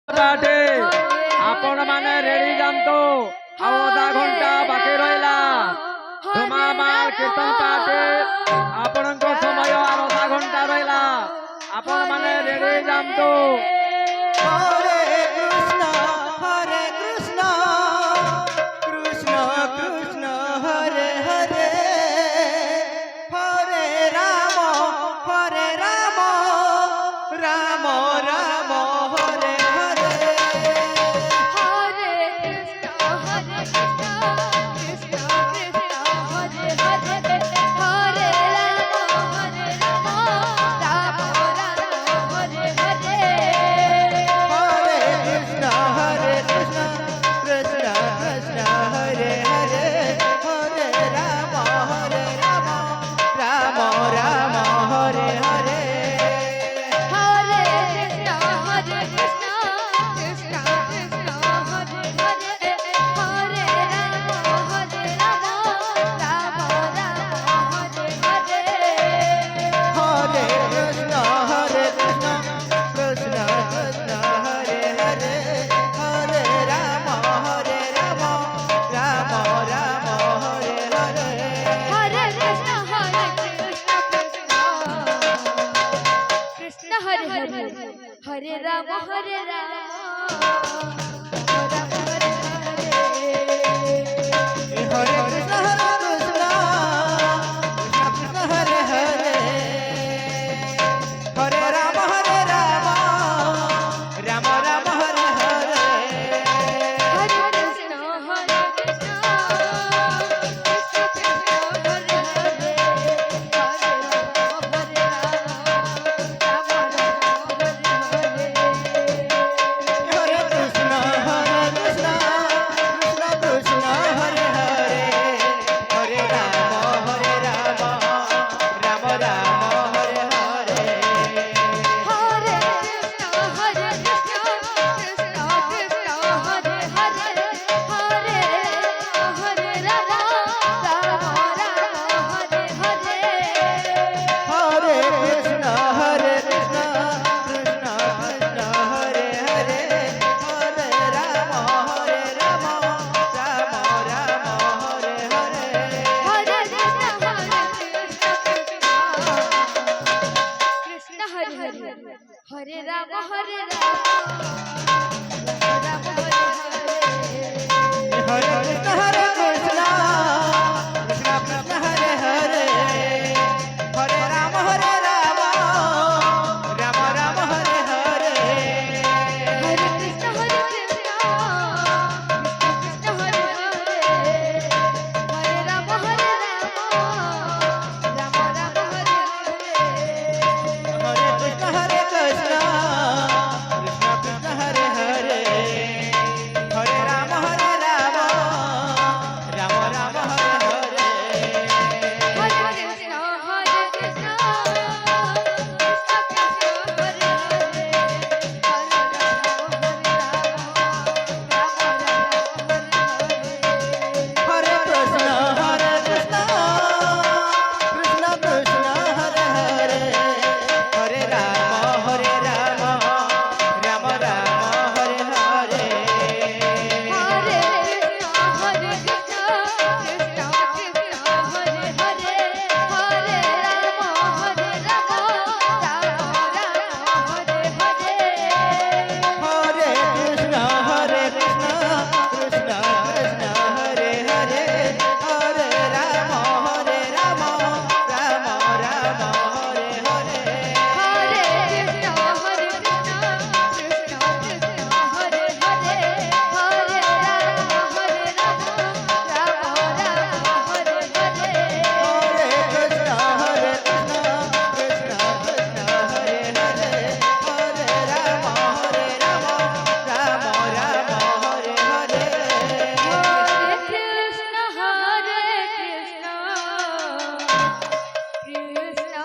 ପାଠେ ଆପଣ ମାନେ ରେଡି ଯାଆନ୍ତୁ। ଆଉ ଅଧା ଘଣ୍ଟା ବାକି ରହିଲା। ଧୁମାମାଲ କୀର୍ତ୍ତନ ପାଠେ ଆପଣଙ୍କ ସମୟ ଆଉ ଅଧା ଘଣ୍ଟା ରହିଲା। ଆପଣ ମାନେ ରେଡି ଯାଆନ୍ତୁ। ହରେ କୃଷ୍ଣ କୃଷ୍ଣ କୃଷ୍ଣ ହରେ ହରେ ହରେ ରାମ ରାମ ରାମ ହରେ ହରେ हरे कृष्ण कृष्ण कृष्ण हरे हरे हरे राम राम राम हरे हरे हरे कृष्ण कृष्ण कृष्ण हरे हरे हरे राम राम राम हरे हरे हरे कृष्ण कृष्ण कृष्ण हरे हरे हरे राम राम राम हरे हरे हरे कृष्ण कृष्ण कृष्ण हरे हरे हरे राम राम राम हरे हरे हरे कृष्ण कृष्ण हरे हरे हरे राम राम हरे हरे हरे कृष्ण कृष्ण कृष्ण हरे हरे हरे राम राम राम हरे हरे हरे कृष्ण कृष्ण कृष्ण हरे हरे हरे राम राम हरे हरे हरे कृष्ण कृष्ण कृष्ण हरे हरे हरे राम राम राम हरे हरे हरे कृष्ण कृष्ण कृष्ण हरे हरे हरे राम राम हरे हरे हरे कृष्ण कृष्ण कृष्ण हरे हरे हरे राम राम हरे हरे हरे कृष्ण हरे हरे हरे राम राम हरे हरे हरे कृष्ण कृष्ण कृष्ण हरे हरे हरे राम राम राम हरे हरे हरे कृष्ण कृष्ण हरे हरे हरे राम राम राम हरे हरे हरे कृष्ण कृष्ण कृष्ण हरे हरे हरे राम राम हरे हरे हरे कृष्ण कृष्ण कृष्ण हरे हरे हरे हरे कृष्ण कृष्ण कृष्ण हरे हरे हरे राम राम हरे हरे हरे कृष्ण कृष्ण कृष्ण हरे हरे हरे राम राम हरे हरे हरे कृष्ण कृष्ण कृष्ण हरे हरे हरे राम राम राम